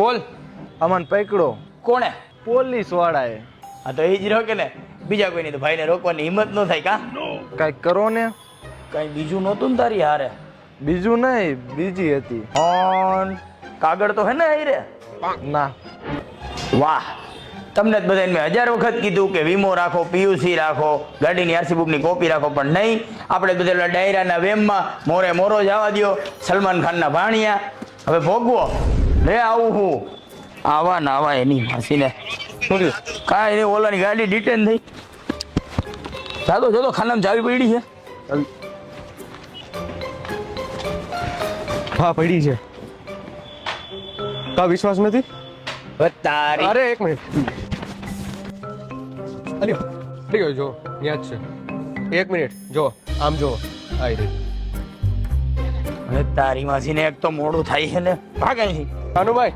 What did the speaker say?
બોલ. અમન પકડો. કોણે? પોલીસ વાળાએ. હા તો એ જ રોકે ને, બીજા કોઈની તો ભાઈને રોકવાની હિંમત ન થાય કા? કઈક કરો ને. કઈ બીજું નહોતું ને તારી હારે? બીજું નહીં, બીજી હતી. કાગળ તો હે ને આઈ રે? ના. વાહ, તમને જ બધાને મેં 1000 વખત કીધું કે વીમો રાખો, પીયુસી રાખો, ગાડીની આરસી બુકની કોપી રાખો, પણ નહીં. આપણે બધા ડાયરાના વેમમાં મોરે મોરો જવા દ્યો. સલમાન ખાનના ભાણિયા હવે ભોગવો. લે આવું હું આવા ને આવા એની માસીને શું થયું? કાંઈ નહીં, ઓલાની ગાડી ડિટેન થઈ. જાતો ખાનામાં ચાવી પડી છે. હા પડી છે. કા વિશ્વાસ નથી? તારી અરે એક મિનિટ. અલ્યો અલ્યો જો યાદ છે. એક મિનિટ જો આમ જો આઈ રહી. હવે તારી માસીને એક તો મોડું થાય છે ને, ભાગે છે. કાનુભાઈ